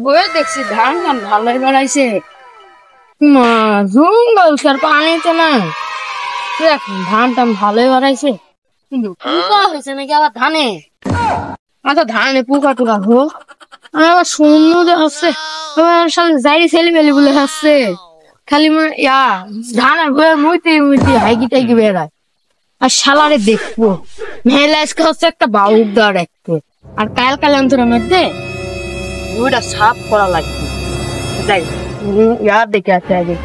বয়ে দেখছি ধান ধান ভালোই বেড়াইছে মা জঙ্গল স্যার পানিতে না দেখ ধান টান ভালোই বেড়াইছে কিন্তু পোকা হয়েছে নাকি আবার ধানে আচ্ছা ধানে পোকা টোকা হোক আবার শূন্য যে হচ্ছে যাই ছেলে মেলে বলে হচ্ছে খালি ইয়া ধানের বয়ে মুইতে মুইতে হাইকি টাইকি বেড়ায় আর শালারে দেখবো মেলা আজকে হচ্ছে একটা বাউক দেওয়ার একটু আর কাল কাল অন্তরের মধ্যে ওইটা সাফ করা লাগবে যাই ইয়ার দেখে আছে আগে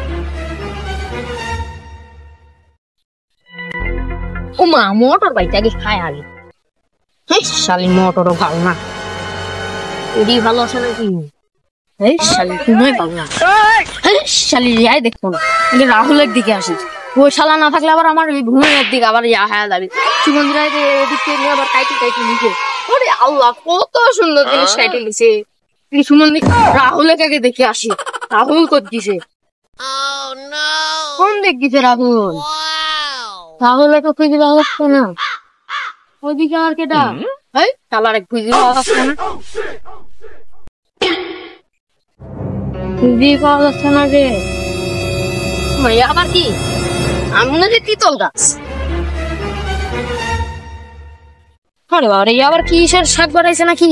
ও মা মোটর বাইক আগে খায় আগে হ্যাঁ শালি মোটরও ভালো না এডি ভালো আছে নাকি এই শালি তুমি ভালো না হ্যাঁ শালি ইয়াই দেখবো না রাহুলের দিকে আসিস ওই শালা না থাকলে আবার আমার ওই ঘুমের দিকে আবার ইয়া হ্যাঁ যাবে সুমন্দিরা এদিক থেকে আবার কাইটি কাইটি নিচে ওরে আল্লাহ কত সুন্দর জিনিস কাইটি নিছে সুমন্দির রাহুলের কাকে দেখে আসি রাহুল কত দিছে কোন দিক দিছে রাহুল রাহুল একটা খুঁজে পাওয়া যাচ্ছে না ওইদিকে আর কেটা এই শালার এক খুঁজে পাওয়া যাচ্ছে না খুঁজে পাওয়া যাচ্ছে না রে আবার কি আমি না যে তিতল গাছ আরে বাবা আবার কিসের শাক বাড়াইছে নাকি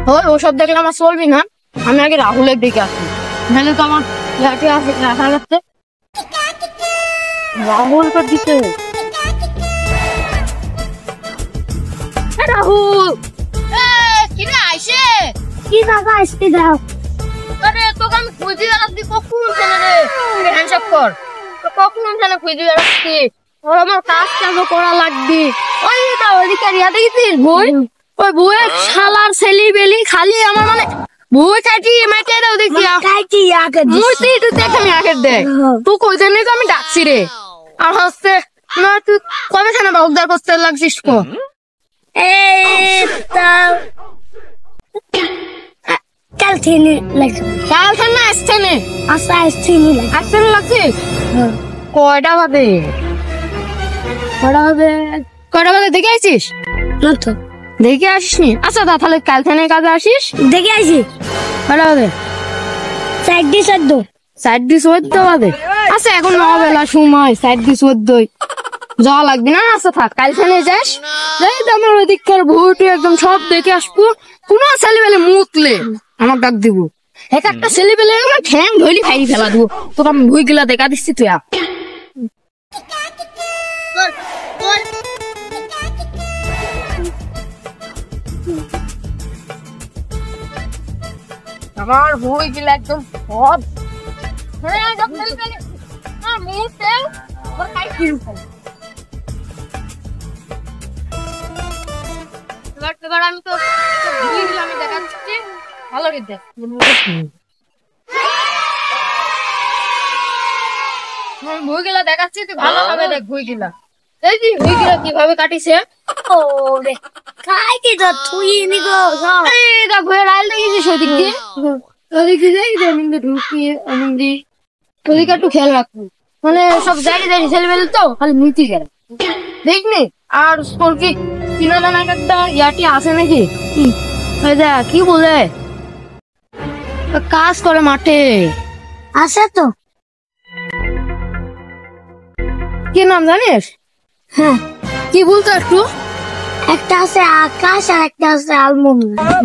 হয় ওসব দেখলে আমার চলবি না আমি আগে রাহুলের দিকে আসি নাহলে তো আমার রাখা যাচ্ছে রাহুল তো দিতে রাহুল কিনা আইসে কি টাকা আসতে দাও আরে তোকে আমি খুঁজে বেড়াচ্ছি কখন ফেলে রে হ্যান্ডশেক কর কখন ফেলে খুঁজে বেড়াচ্ছি ওর আমার কাজ কাজও করা লাগবে ওই দাও ওইদিকে রিয়া দেখেছিস বই ওই বইয়ের শালার ছেলি বেলি খালি আমার মানে বই কাটি মেটে দাও দেখি কাটি আগে মুতি তুই দেখে আমি আগে দে তুই কই জানি তো আমি ডাকছি রে আর হচ্ছে না তুই কবে থানা বাউদার করতে লাগছিস কো কাল থেকে লাগছে কাল থেকে আসছে না আসছে লাগছে কয়টা বাজে কয়টা বাজে দেখে আসিস না তো দেখে আসিস নি আচ্ছা দা তাহলে কাল থেকে কাজে আসিস দেখে আসি কয়টা বাজে 4:14 বাজে আচ্ছা এখন 9 বেলা সময় 4:14 যাওয়া লাগবে না আচ্ছা থাক কাল থেকে যাস যাই তো আমার ওইদিককার ভুটি একদম সব দেখে আসবো কোনো ছেলেবেলে মুতলে আমার ডাক দিব এক একটা ছেলেবেলে ঠ্যাং ধরি ফাইরি ফেলা দিব তোর আমি ভুই গেলা দেখা দিচ্ছি তুই আমার ভুই গেলা একদম সব মুহূর্তে আমি তো আমি দেখাচ্ছি ভালো দেখ ভুই গেলা দেখাচ্ছি তুই ভালোভাবে দেখ ভুই গেলা এই যে ভুই গেলা কিভাবে কাটিছে ও রে খাই কি তো তুই নি গো এই দা ঘুরে আইল দেখিস ওদিক দিয়ে ওদিক দিয়ে জমিনে ঢুকিয়ে আনন্দি ওদিকে একটু খেয়াল রাখবো মানে সব জায়গায় ছেলেবেলে তো খালি মুইতি গেল দেখনি আর তোর কি কিনা দানা একটা ইয়াটি আছে নাকি কি বলে কাজ করে মাঠে আছে তো কি নাম জানিস হ্যাঁ কি বলতো একটু একটা আছে আকাশ আর একটা আছে আলমন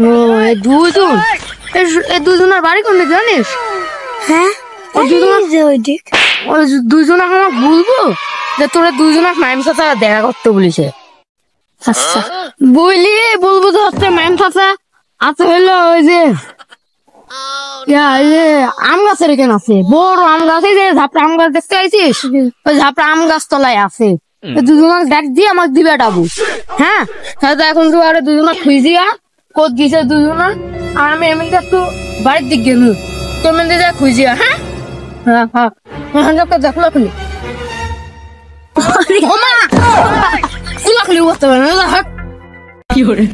ও দুজনের বাড়ি কোন জানিস হ্যাঁ দুজনে আমার বলবো যে তোরা দুজনের মাইম চাচা দেখা করতে বলিছে আচ্ছা বলি বলবো তো হচ্ছে মাইম চাচা আছে হইলো ওই যে আম গাছের এখানে আছে বড় আম গাছ এই যে ঝাপড়া আম গাছ দেখতে পাইছিস ওই ঝাপড়া আম গাছ তলায় আছে দুজনের দেখ দিয়ে আমাকে দিবে ডাবু হ্যাঁ তো এখন তো আরে দুজনের খুঁজিয়া কোদ গিয়েছে দুজনের আর আমি এমনি একটু বাড়ির দিক গেল তুমি যা খুঁজিয়া হ্যাঁ হ্যাঁ হ্যাঁ দেখলো খুলি খুলি করতে পারে না কি করে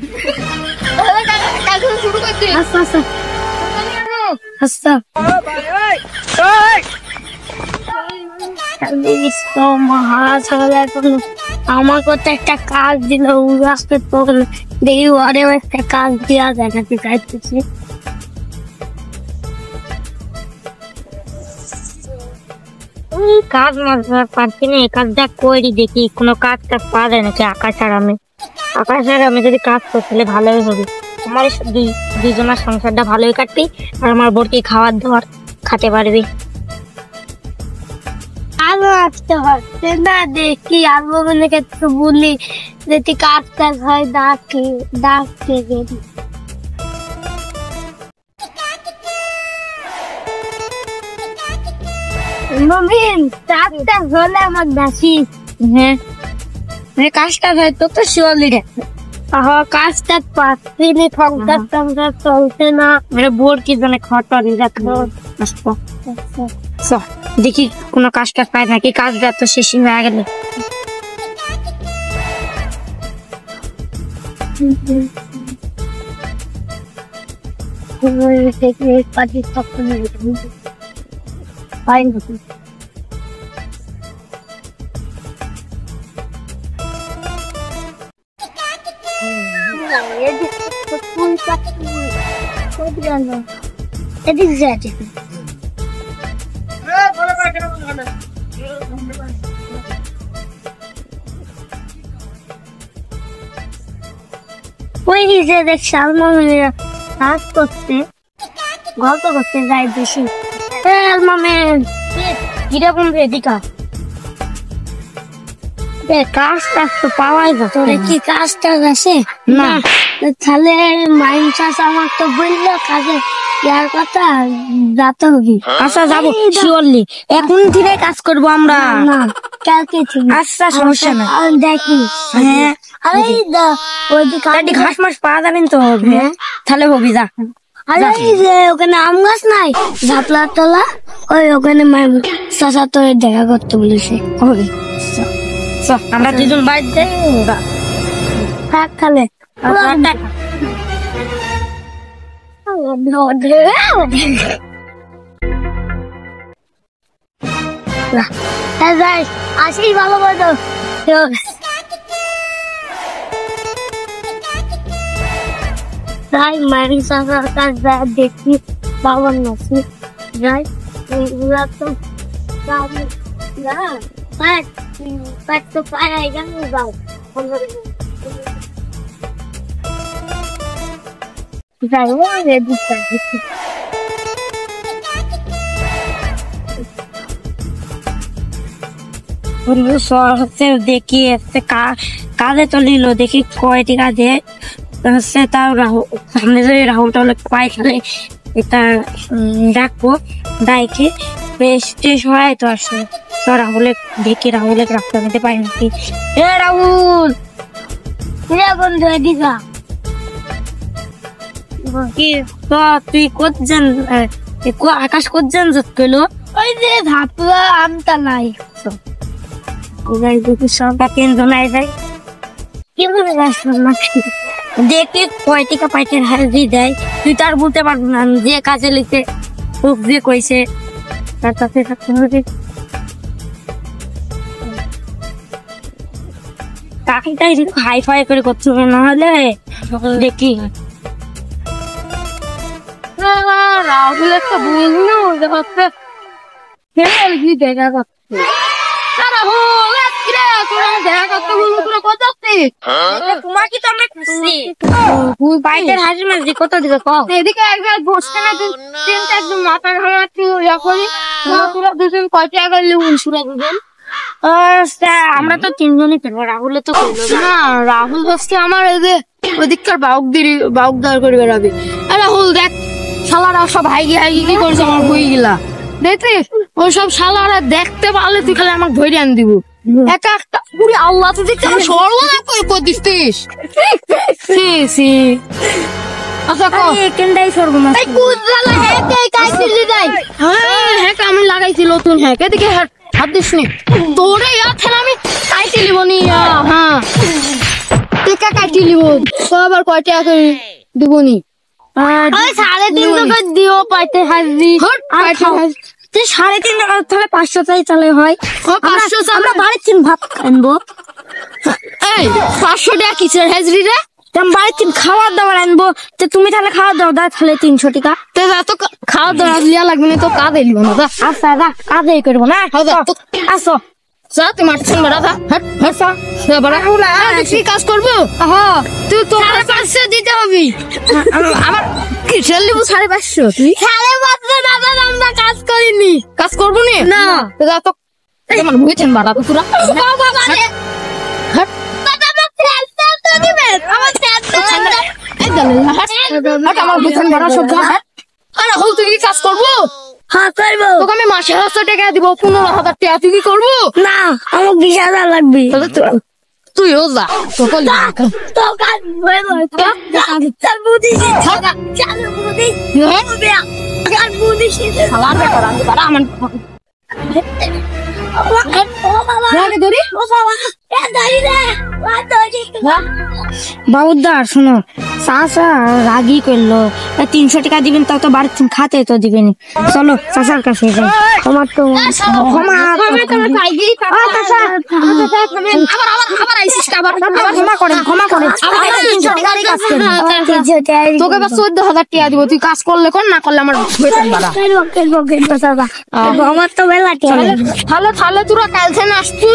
শুরু করছি আচ্ছা আচ্ছা আচ্ছা আমাকে তো একটা কাজ দিল আজকে তো দেখি ওরেও একটা কাজ দেওয়া দেখাতে চাইতেছি কাজ মাঝ পারছি না, এই কাজটা করি দেখি কোনো কাজ টাজ পাওয়া যায় নাকি। আকাশ আর আমি যদি কাজ করতে ভালোই হবে, আমার দুজনের সংসারটা ভালোই কাটবি আর আমার বোরকে খাওয়ার দাওয়ার খেতে পারবি। আলো আসতে হচ্ছে না, দেখি আলো মনে একটু বলি যদি কাজ টাজ হয় ডাকতে গেলি। নবীন কাজটা হলে আমার দাসি। হ্যাঁ কাজটা হয় তো তো শিওরলি রে। কাজটা পাচ্ছি না, সংসার চলছে না, মেরে বোর কি জানে খটনি রাখবো। দেখি কোনো কাজ টাজ পাই নাকি, কাজটা তো শেষই হয়ে গেল। এদিক যাচ্ছে ওই যে দেখ সালমামের কাজ করতে গল্প করতে যাই বেশি। সালমামের কিরকম এদিকা কাজ টাজ তো পাওয়াই যাচ্ছে। কি কাজ টাজ আছে না? তাহলে মাইন চাষ আমার তো বললো কাজে ইয়ার কথা যাতে হবে। আচ্ছা যাবো শিওরলি, এখন থেকে কাজ করবো আমরা। না কালকে থেকে। আচ্ছা সমস্যা না, দেখি। হ্যাঁ ঘাস মাস পাওয়া যাবেন তো, তাহলে হবি যা। আরে যে ওখানে আম গাছ নাই ঝাপলা তলা, ওখানে চাষা তো দেখা করতে বলেছে। হবে আমরা দুজন বাড়িতে থাক খালে। আসি ভালো বলো তাই মারি চাষার কাজ দেখি বাবার নাচি যাই। তো তো পায় গেল যাও যাই দেখি কাজে তো নিল, দেখি কয়টি কাজে হচ্ছে। তাও সামনে যদি রাহুল টাহুল পাই তাহলে এটা ডাকবো, ডাইকে বেশ টেস্ট হয় তো আসে। তো রাহুলে দেখি রাহুলে রাখতে নিতে পারি নাকি। এ রাহুল বন্ধু এদিকা কি তো তুই কোথান আকাশ কোথান যত গেলো? ওই যে ধাপলা আমটা নাই সবটা তিনজন যায় কি বলে দেখি কয়টিকা পাইটের হাজি দেয়। তুই তার বলতে পারবো না যে কাজে লিখতে যে কইছে তার কাছে থাকতে হবে। কাকিটাই হাই ফাই করে করতে হবে, না হলে দেখি রাহুল একটা বুঝলো দেখা করছে। এদিকে একবার বসতে না একদম মাথা কয়টা আমরা তো তিনজনই ফেলবো। রাহুলে তো না, রাহুল বসতে আমার ওদিককার বাউকদার করে বেড়াবে। রাহুল দেখ শালারা সব হাইগি কি করছে আমার বই গিলা দেখছিস? ওই সব শালারা দেখতে পারলে তুই খালি আমাকে ধরে আন দিব একা একটা। পুরি আল্লাহ তুই দেখতে আমার সর্বনাশ করে দিস। আচ্ছা কেনটাই সর্বনাশ হ্যাঁ আমি লাগাইছি নতুন হ্যাঁ এদিকে হাত দিস নি তোরে আমি কাইটি লিব নি। হ্যাঁ টিকা কাইটি লিব তো আবার কয় টাকা করে দিব নি? 350 দিও পাইতে হাজি 3.5 টাকা তাহলে 500 চাই তাহলে হয় 500। আমরা বাড়ির ভাত আনবো। এই 500 টাকা কিসের হাজরি রে? বাড়িতে খাবার দাবার আনবো, তো তুমি তাহলে খাবার দাও, দাও তাহলে 300 টাকা। তো খাওয়া দাওয়া লিয়া লাগবে না, তো কাঁদে লিব না। আচ্ছা দা, কাজই করবো না। আসো তুমি মারছেন বেড়া থা, কি কাজ করবো? তুই তোমার 500 দিতে হবে। আমার কি লিবু 550? তুই 550 দাদা, আমরা কাজ করিনি। কাজ করবো না? তো আমার বুঝছেন বাড়া তো তোরা আমার বুঝছেন বাড়া সব তুই কি কাজ করবো? হ্যাঁ করবো। তোকে আমি মাসে 1000 টাকা দিব, 15,000 টাকা। তুই কি করবো? না, আমার 20,000 লাগবে। তুইও যা, তোকে তো কাজ চাল বুঝি চাল বুঝি চাল বুঝি সালার ব্যাপার আমি বাড়া আমার বাবুদার শোনো, চাচা রাগি করলো, 300 টাকা দিবেন, তাও তো বাড়ির খাতে তো দিবেন। চলো চাচার কাছে যাই। তোমার তো ক্ষমা করেন, ক্ষমা করেন। তোকে 14,000 টাকা দিব, তুই কাজ করলে কর, না করলে আমার আমার তো বেলা তাহলে তোরা কাল থেকে আসবো।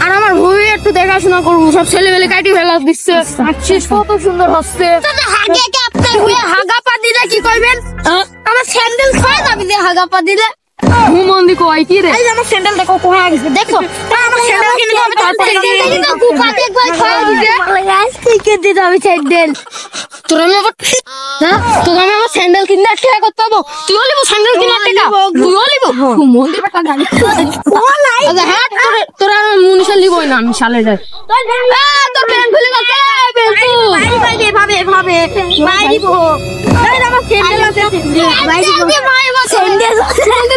আর আমার ভূমি একটু দেখাশোনা করবো, সব ছেলে মেলে কাটি ফেলা দিচ্ছে। কত সুন্দর হচ্ছে। হাগা পা দিলে কি করবেন? আমার স্যান্ডেল খোয়া যাবি যে হাগা পা দিলে। ঘুমন্দি কয় কি রে? আমার স্যান্ডেল দেখো কোথায় গেছে, দেখো। আমার স্যান্ডেল কিনে আমি তারপরে দিতে হবে স্যান্ডেল। তোর আমি আবার তোকে আমি আমার স্যান্ডেল কিনে টাকা করতে পাবো? তুইও লিবো স্যান্ডেল কিনে টাকা? তুইও লিবো? ঘুমন্দি বেটা গাড়ি হ্যাঁ, তোরা মুনিশা লিবই না, আমি শালে যাই। তোর ব্যাংক খুলে গেছে,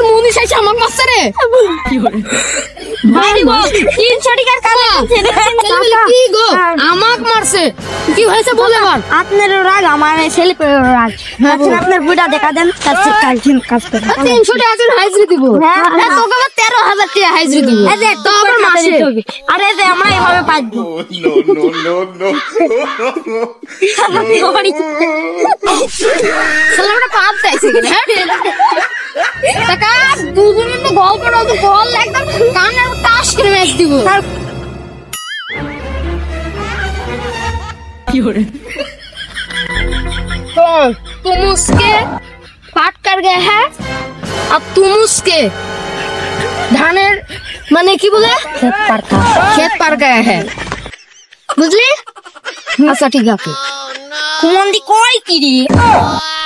মুনিশা আমাকে মারছে রে। 300 টাকার কালা কি গো আমাক মারছে? কি হয়েছে বলে বল। আপনার রাগ, আমার ছেলে রাগ। আপনার বুড়া দেখা দেন, তার কাজ করে 300 টাকা করে হাজিরি দিব। তোকে আবার 13,000 টাকা হাজিরি দিব। তো আবার মাসে আরে যে আমরা এভাবে পাইবো। সালামটা পাপ চাইছে কিনা? টাকা দুজনে তো গল্প করতে বল একদম কানে টাস করে ম্যাচ দিব। কি করে? तुम उसके पाट कर गए हैं, अब तुम उसके धानेर माने की बोले खेत पर गए हैं, বুঝলি? আচ্ছা ঠিক আছে। কুমন্দি কই কি রে?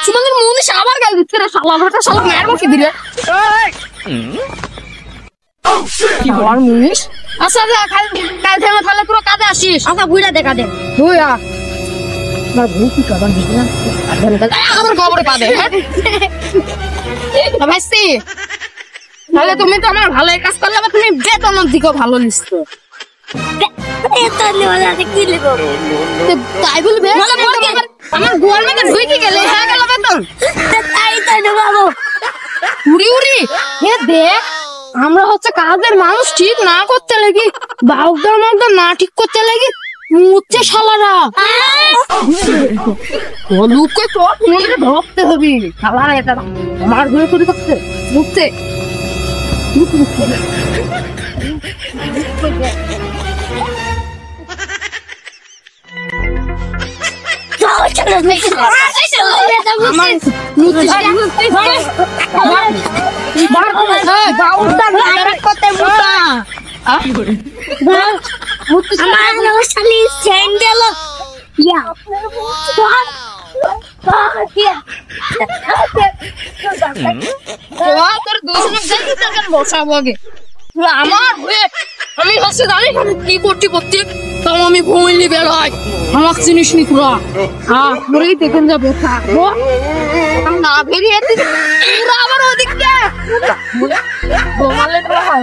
তোমাদের মনে আবার গাল দিচ্ছে রে, শালা ভাটা শালা মারবো কি দিলে? কি বল মুনিশ? আচ্ছা যা, কাল থেকে তাহলে পুরো কাজে আসিস। আচ্ছা বুড়া দেখা দে। বুয়া আমার ভূ কি কারণ দিনা আমার খবরে পাবে। ভাইসি তাহলে তুমি তো আমার ভালো কাজ করলে, তুমি বেতনের দিকেও ভালো নিচ্ছো। তাই বলবে আমার গোয়ার মধ্যে ঢুকে গেলে হয়ে গেল বেতন। তাই তো বাবু উড়ি উড়ি হে দেখ, আমরা হচ্ছে কাজের মানুষ ঠিক না করতে লাগি, বাউদার মধ্যে না ঠিক করতে লাগি মুচ্ছে শালারা। লোককে তো ধরতে হবে শালারা, এটা আমার ঘুরে চুরি করছে মুখতে। আমি হচ্ছে জানি কি করতে করতে তাও আমি ঘুমিয়ে বেড়াই, আমার জিনিস নি পুরা। হ্যাঁ পুরোই দেখেন যাবো না বেরিয়ে পুরা আবার ওদিকটা ঘুমালে তো হয়।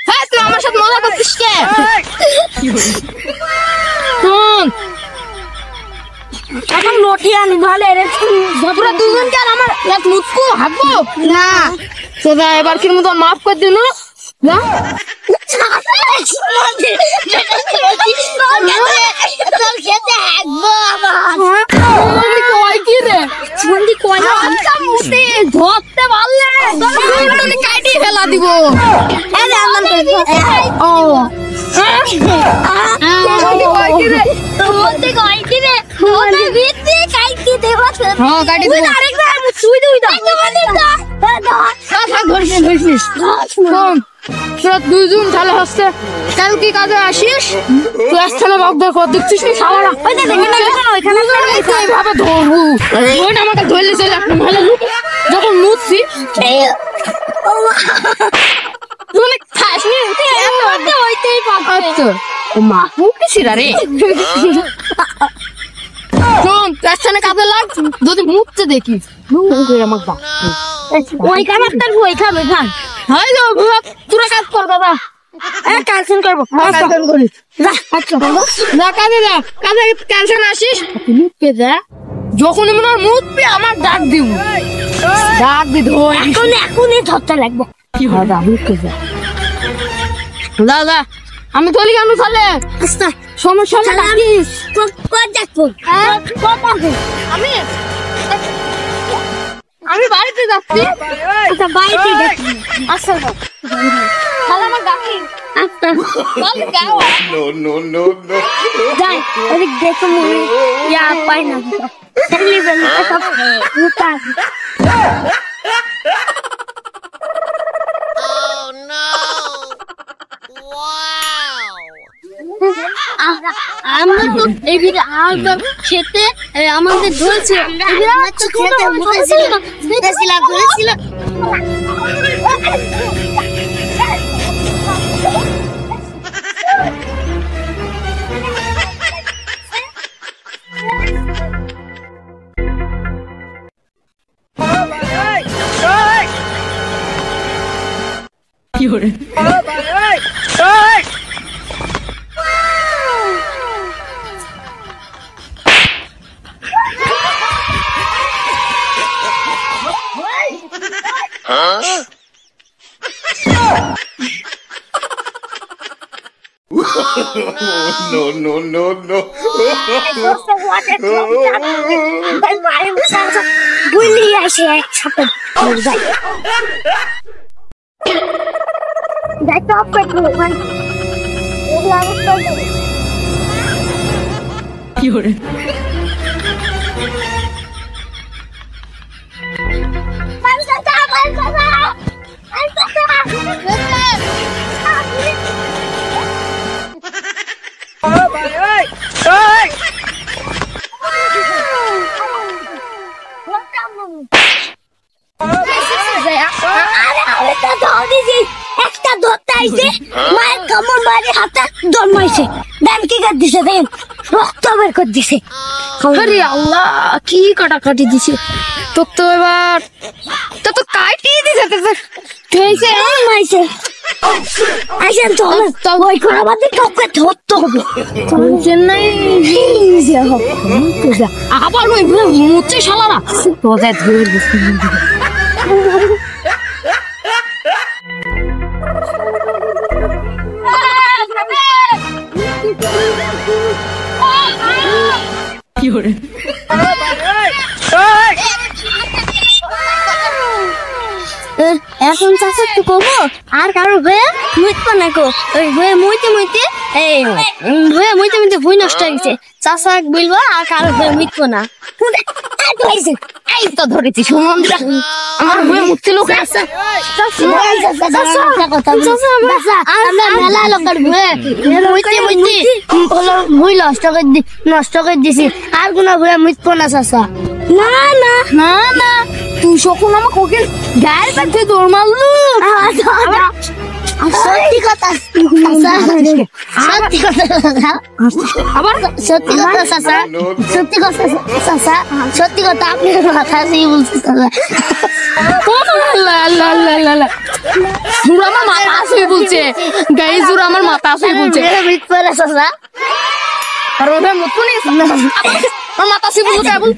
হ্যাঁ তুই আমার সাথে মজা করছিস কে? শোন এখন লটি আনি ভালো রে, পুরা দুজনকে আর আমার এক মুটকু হাঁকবো না। তোরা এবার কি মতো মাফ করে দিল না? ধরতে পারলে কাটিয়ে ফেলা দিব। দুজন তাহলে হচ্ছে কালকে কাজে আসিস, তুই আসলে দেখছিস নি সালারা এইভাবে ধরবো, আমাকে ধরলে চলে যখন মুছছি মা মুখেছিরা রে শোন পেছনে কাজে লাগ, যদি মুখতে দেখিস আমাকে ওই খাবার তার বই খাবে খান হয় গো তোরা কাজ কর বাবা। ক্যালসিয়াম করবো করিস কাজে যা, কাজে ক্যালসিয়াম আসিস মুখকে যা, যখন মনে হয় মুখবে আমার ডাক দিব, ডাক দি ধর এখনই ধরতে লাগবে। কি হয় মুখকে যা দাদা আমি চলি কেন তাহলে সমস্যা আমি আমি বাড়িতে যাচ্ছি। আচ্ছা বাড়িতে যাচ্ছি, আচ্ছা তাহলে আমার ডাকি যাই ওদিক দেখো ইয়া পাই না আমরা তো এদিকে খেতে আমাদের ধরেছে কি করে no. একটা ধরতে আইছে মায়ের কামড় মারি হাতে জন্মাইছে দেন কি করে দিছে দেন রক্ত বের করে দিছে। আরে আল্লাহ কি কাটাকাটি দিছে তো, তো এবার তো কাটিয়ে দিছে তুইছে মাইছে আইছেন তো ওই করে আমাদের কাউকে ধরতে হবে চেন্নাই আবার ওই মুচ্ছে শালারা তো যা ধরে দিছে। এখন চাষা তো করবো আর কারো হয়ে মুইতে না গো ওই হয়ে মুইতে ভুই নষ্ট হয়ে গেছে চাষা বলবো আর কারো হয়ে মুইতে না এই তো ধরেছি সুমন্দিরা আমার হয়ে মুক্তি লোক আছে মেলা লোকের ভুই নষ্ট করে দিছি আর কোনো ভুয়ে মুইতে না চাষা না না না না তুই যখন আমাকে ওকে গায়ের কাছে দৌড় মারলু সত্যি কথা আবার সত্যি কথা চাচা সত্যি কথা আপনি মাথা দিয়ে বলছেন আমার মাথা আসে বলছে গাই জোর আমার মাথা আসে বলছে চাচা আর ওদের মতো নেই মাথা সিবুল কেবল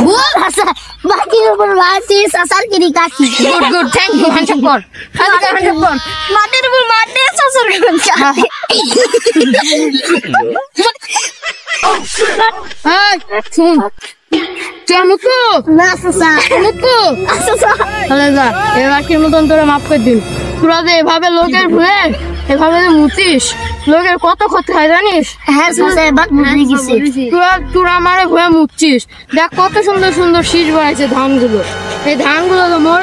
বল হাসা বাকির উপর বাসি সাসার কিরি কাকি good good thank you handshake কর হ্যান্ডশেক কর মাটির উপর মাটি সাসার কিরি শুন মুক্ত না সাসা মুক্ত সাসা তাহলে যা এবার কি মতন তোরা মাফ করে দিন তোরা যে এভাবে লোকের ভুয়ে এভাবে যে মুতিস লোকের কত ক্ষতি হয় জানিস হ্যাঁ সাসা এবার বুঝে গেছি তোরা আমারে ভুয়ে মুতছিস দেখ কত সুন্দর সুন্দর শীষ বাড়াইছে ধানগুলো এই ধানগুলো তো মোর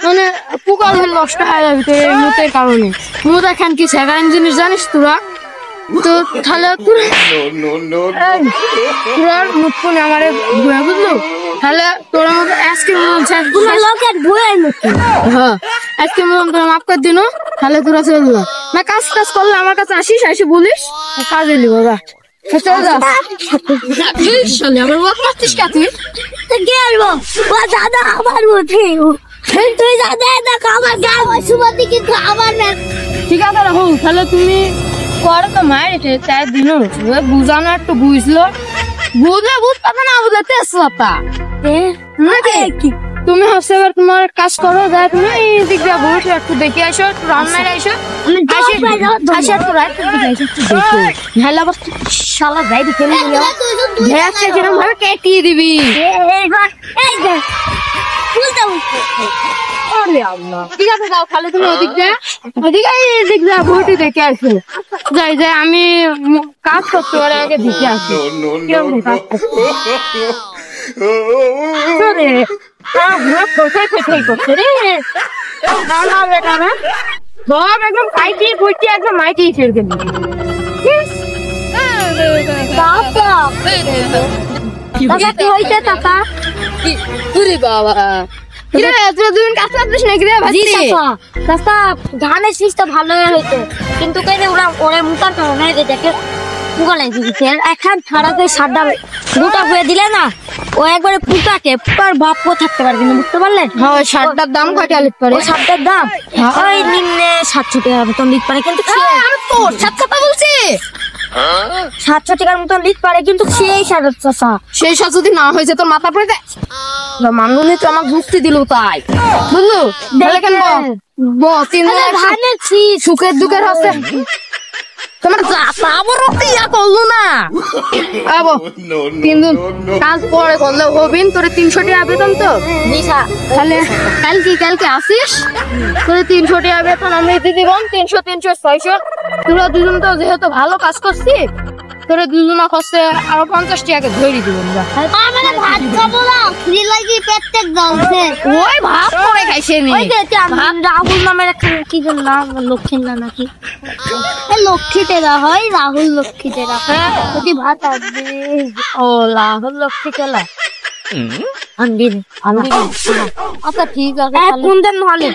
মানে পোকা ধরে নষ্ট হয়ে যাবে তোর এই মুতের কারণে মুত এখন কি সেকেন্ড জিনিস জানিস তোরা তো তাহলে তোরা মুতকুনি আমারে ভুয়ে বুঝলো তাহলে তোরা মতো আজকে লোকের ভুয়ে মুতি হ্যাঁ আজকে মতন তোরা মাফ করে দিন তাহলে তোরা চলে যা না কাজ টাজ করলে আমার কাছে আসিস এসে বলিস কাজে নিব যা চলে যা আবার ওয়াক মারছিস কে তুই কে আলবো ও দাদা আমার মুতি তুই দাদা দেখো আমার গাল সুমতি কিন্তু আমার না ঠিক আছে রাখো তাহলে তুমি করে তো মায়ের চাই দিন বুঝানো একটু বুঝলো বুঝলে বুঝ পাতা না বুঝলে তেজ পাতা নাকি তুমি হচ্ছে এবার তোমার কাজ করো যাই তুমি এই দিক দিয়ে বসে একটু দেখে আসো একটু রান্নায় আসো আসে একটু রাত দিকে আসো একটু দেখো নাহলে আবার শালা যাই দিকে দেখছে যেরকম ভাবে কেটিয়ে দিবি ঠিক আছে যাও তাহলে তুমি ওদিক দিয়ে এদিক দিয়ে বসে দেখে আসো যাই যাই আমি কাজ করতে পারে আগে দেখে আসি কিরকম কাজ করতে সব একদম কাইটি কুইটি একদম মাইটি ছেড়ে দিবি কি হইছে টাকা বাবা ধানের শীষটা ভালো হয়েছে কিন্তু ওরা মুতার কারণে দেখে পুকা লাগছে এখন ছাড়াতে সারটা গোটা হয়ে দিলে না ও একবারে পুকাকে পুকার বাপ থাকতে পারবে না বুঝতে পারলেন হ্যাঁ শার্টটার দাম কয়টা লিখতে পারে শার্টটার দাম ওই নিম্নে 700 টাকার মতন লিখতে পারে কিন্তু তোর 700 টাকা বলছি 700 টাকার মতন লিখতে পারে কিন্তু সেই শার্টটা সেই শার্ট যদি না হয়েছে তোর মাথা পড়ে যায় মানগুনি তো আমার যুক্তি দিল তাই বুঝলো কেন সুখের দুঃখের হচ্ছে তোমার ইয়া করলো না কিন্তু কাজ পরে করলে হবিন তোর 300 টাকা বেতন তো তাহলে কালকে আসিস তোর 300 টাকা বেতন আমি দিয়ে দিব 300 300 600 তোরা দুজন তো যেহেতু ভালো কাজ করছিস তোরা দুজনা খরচে আরো 50 টাকা ধরে দিব আমরা ভাত খাবো না ফ্রি লাগি পেটে জ্বলছে ওই ভাত করে খাইছে নি ওই যে রাহুল নামের কি নাম লক্ষ্মী না নাকি লক্ষ্মী তেরা হয় রাহুল লক্ষ্মী তেরা যদি ভাত আসবে ও রাহুল লক্ষ্মী তেলা আনবি আচ্ছা ঠিক আছে কোন দিন হলে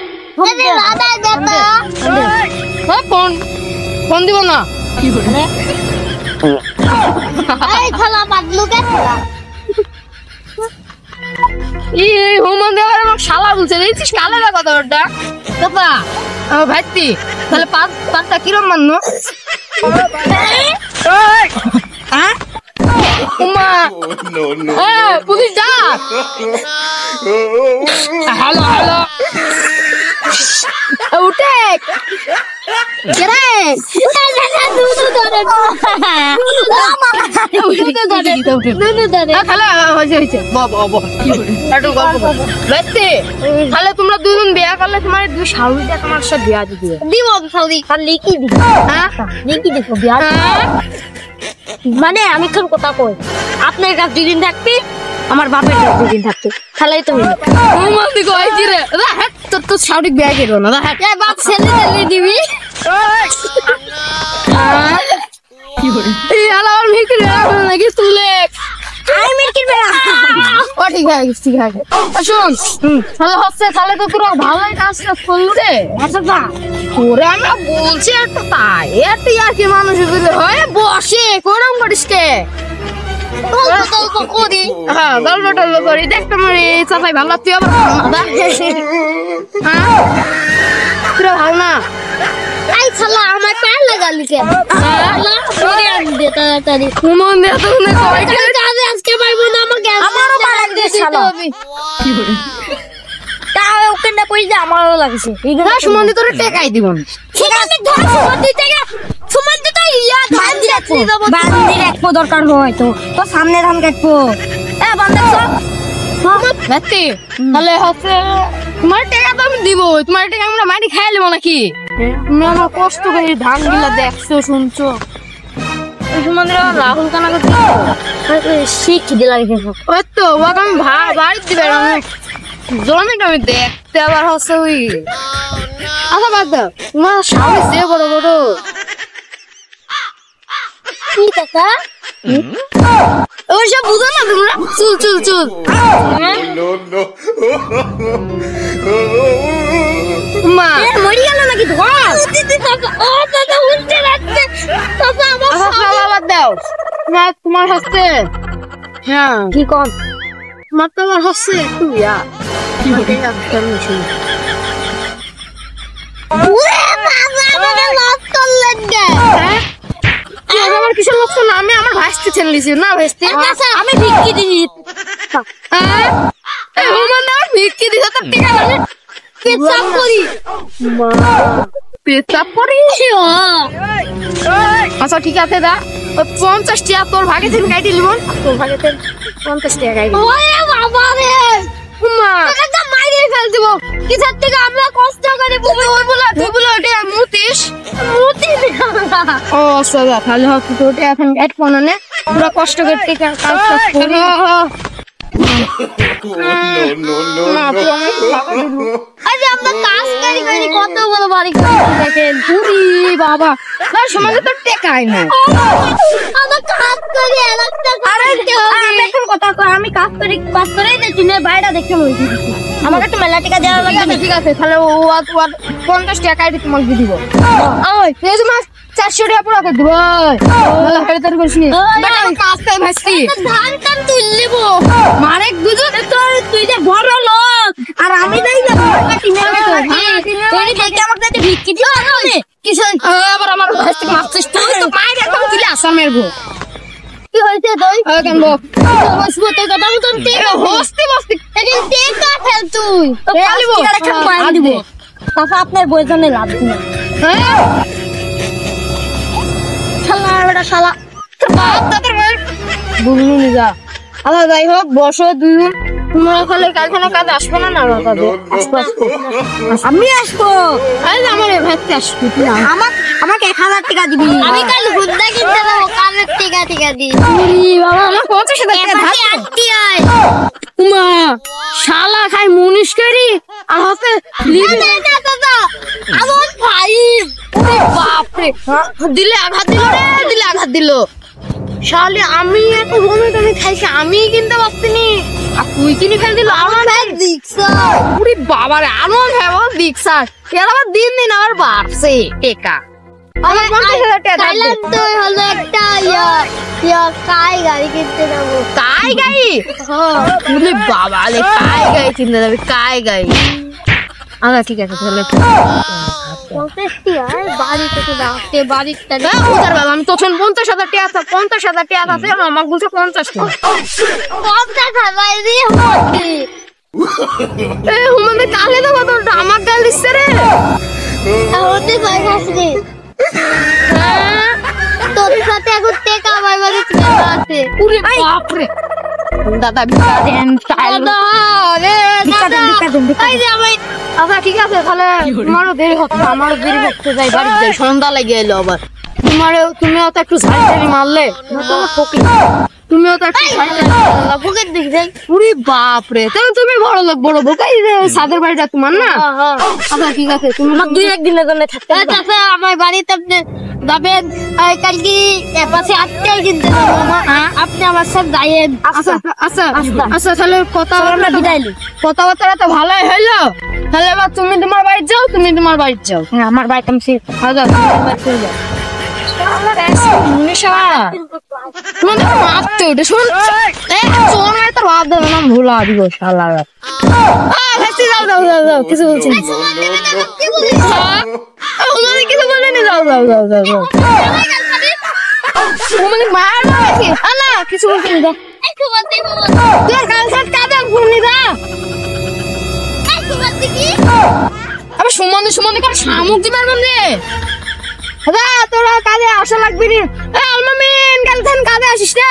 ফোন দিব না কি করে এই খালা বাদলু কে খালা এই হোমন দেওয়ার আমার শালা বলছে দেখছিস কালের কথা ওটা কথা ভাইতি তাহলে পাঁচটা কিরম মাননো হ্যাঁ পুলিশ ডাক হ্যালো হ্যালো উঠে তাহলে তোমরা দুজন বিয়া করলে তোমার 2 শাউরি টাকা আমার সাথে বিয়া দিবে দিব শাউরি খালি কি দিব হ্যাঁ লিখি দিব বিয়া মানে আমি কোন কথা কই আপনার কাছে 2 দিন থাকবি আমার বাপের কাছে 2 দিন থাকবে তাহলে তো ও মাদি কই কি রে হ্যাঁ তো শাউরি বিয়া করো না হ্যাঁ বাপ ছেলে দিবি কি করে এই আলার মিকি রে নাকি তুলে আমি মিকি রে ও ঠিক আছে শুন তাহলে হচ্ছে তাহলে তো তোরা ভালোই কাজ করলি রে আচ্ছা যা ওরে আমরা বলছি একটু তাই এত আর কি মানুষ বলে হয় বসে কোরম করিস কে গল্প করি হ্যাঁ গল্প টল্প করি দেখ তোমার এই চাচাই ভালো তুই আবার হ্যাঁ তোরা ভালো না আই শালা আমার পায়ে লাগালি কে শালা তোরে আমি দেতা তাড়াতাড়ি সুমন দে এতক্ষণে কয় কাজে আজকে পারবো না আমাকে আমারও ভালো লাগছে শালা তা ওখানে কই যে আমারও লাগছে না সুমন দে তোর টাকাই দিব না ঠিক আছে ধর সুমন দে তো ইয়া বান্দি রাখবো দরকার হয় তো তো সামনে ধান কাটবো এ বান্দা সব সত্যি তাহলে হচ্ছে তোমার টাকা তো আমি দিব তোমার টাকা আমরা মাটি খাই নেবো নাকি তুমি আমার কষ্ট করে ধান গুলা দেখছো শুনছো সুমন্দির রাহুল কানা শিখ দিলা ওই তো ওকে আমি বাড়ি দিবে জমি টমি দেখতে আবার হচ্ছে ওই আচ্ছা বাদ দাও তোমার স্বামী যে বড় বড় কি কাকা ওইসব বুঝো না তোমরা চুল চুল চুল মা মরি গেল নাকি তো ও দাদা উল্টে যাচ্ছে দাদা আমার বাদ দাও তোমার হচ্ছে হ্যাঁ কি কর তোমার তো আমার হচ্ছে একটু ইয়া আমার কিসের লোক না আমি আমার ভাইস্তে ছেলে লিছি না ভাইস্তে আমি ভিক্ষি দিই ভিক্ষি দিছ তোর টিকা আমি পেচাপ করি পেচাপ করি আচ্ছা ঠিক আছে দা 50 টাকা তোর ভাগে থেকে কাটি লিব তোর ভাগে থেকে 50 টাকা কাটি ওরে বাবা রে মা টাকা মাইরে ফেল দিব কিসের থেকে আমরা কষ্ট করে তুই বলে ওটা মুতিস ও সদা তাহলে হচ্ছে তো ওটা এখন এড ফোন নে পুরো কষ্ট করে টিকা কাজ করি আরে আমরা কাজ করি কত বড় বাড়ি দেখেন পুরি বাবা না সমাজে তো টেকাই না আমরা কাজ করি একটা আরে আমি এখন কথা কই আমি কাজ করেই দেখি না বাইরে দেখে বলছি আমাকে তো মেলা টাকা দেওয়া লাগবে ঠিক আছে তাহলে ও 50 টাকা কাটি তোমাকে দিব ওই এই যে মাছ 400 টাকা পুরো করে দিব ওই হাড়ি তার করিস নি বেটা কাজ তাই ভাসছি ধান কান তুল নেব মারে গুজু তুই যে বড় লোক আর আমি দেই না কিনে তুই দেখে আমাকে একটা ভিক্ষি দিও না কিছু আবার আমার ভাই থেকে মারছিস তুই তো মাইর একদম তুলে আসামের গো কি হইছে তুই কেন বক বসবো তোর কথা মতন হস্তি বস্তি এখন টেকা ফেল তুই ফেলিব একটা মার দিব তারপর আপনার বইজনে লাভ দিন হ্যাঁ শালা বেটা শালা বাপ দাদার মার বুঝলু নি যা আচ্ছা যাই হোক বসো দুজন তোমরা খালি কারখানা কাজ আসবে না না কাজে আমি আসবো আরে আমার ভাইতে আসবি তুই আমাকে 1000 টাকা দিবি আমি কাল হুদ্দা কিনতে যাবো কানের টাকা দি বাবা আমার 50 টাকা ধার আটটি আয় উমা শালা খাই মুনিশ করি আর হচ্ছে লিবি না দাদা আমার ভাই বাপ রে দিলে আঘাত দিল রে দিলে আঘাত দিল শালি আমি এত বমি টমি খাইছি আমি কিনতে পারছিনি আর তুই কিনে ফেল দিল আমার ভাই দেখছো পুরি বাবারে আমার ভেবো দিকসার এর আবার দিন দিন আবার বাড়ছে টেকা আমার 50,000 টাকা কাইলাম তো হলো একটা ইয়া কাই গাড়ি কিনতে যাবো কাই গাই পুরি বাবালে কাই গাই কিনতে যাবে কাই গাই আচ্ছা ঠিক আছে তাহলে বলতেছি আর বাড়ি থেকে রাতে বাড়িটা উদার বাবা আমি তখন 50,000 টাকা 50,000 টাকা আছে আমার বলছে 50 টাকা কতটা খাবার দিয়ে হচ্ছে এ হুমনে কালে তো কত আমার গাল দিচ্ছে রে হতে পারে আসলে তোর সাথে এখন টাকা আমার বাড়ি থেকে আছে পুরি বাপ রে দাদা বিকা দেন চাইল রে দাদা এই যে আমি আচ্ছা ঠিক আছে তাহলে তোমারও দেরি হচ্ছে আমারও দেরি হচ্ছে যাই বাড়ি যাই সন্ধ্যা লেগে এলো আবার তুমিও তো একটু ঝাড়ি মারলে তুমিও তো একটু বুকের দিক যাই পুরি বাপ রে তাহলে তুমি বড় লোক বড় বোকাই সাদের বাড়িটা তোমার না আচ্ছা ঠিক আছে তুমি আমার 2-1 দিনের জন্য থাকতে আচ্ছা আমার বাড়িতে আপনি যাবেন কালকে পাশে 8টায় কিনতে যাবো আপনি আমার সাথে যাইয়েন আচ্ছা আচ্ছা আচ্ছা তাহলে কথা আমরা বিদায় নিই কথাবার্তা তো ভালোই হইলো তাহলে এবার তুমি তোমার বাড়ি যাও তুমি তোমার বাড়ি যাও আমার বাড়িতে আমি আচ্ছা তোমার বাড়ি চলে যাও মারতে ওটা শোন সোনায় তো ভাব দেবে না ভুলা দিব শালা যাও যাও যাও যাও কিছু বলছি না কিছু বলেনি যাও যাও যাও যাও যাও মানে মারবো নাকি? না কিছু বলতে দে। একটু বলতে তোর গার্লফ্রেন্ড কাঁদে ঘুরনি দা। একটু বলতে কি আবার সুমন্দে সুমন্দে কার শামুক দিবার মানে দা তোরা কাজে আসা লাগবি রে। আলমামিন গার্লফ্রেন্ড কাজে আসিস রে।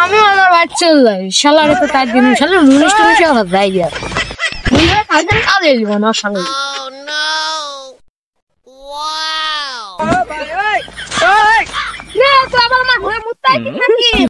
আমি আমার বাচ্চা যাই শালারে তো তার দিন শালার মুনিশ টুনিশ আবার যাই গিয়া কাজে দিব না শালা না তো আবার আমার ঘরে মুত্তাই নাকি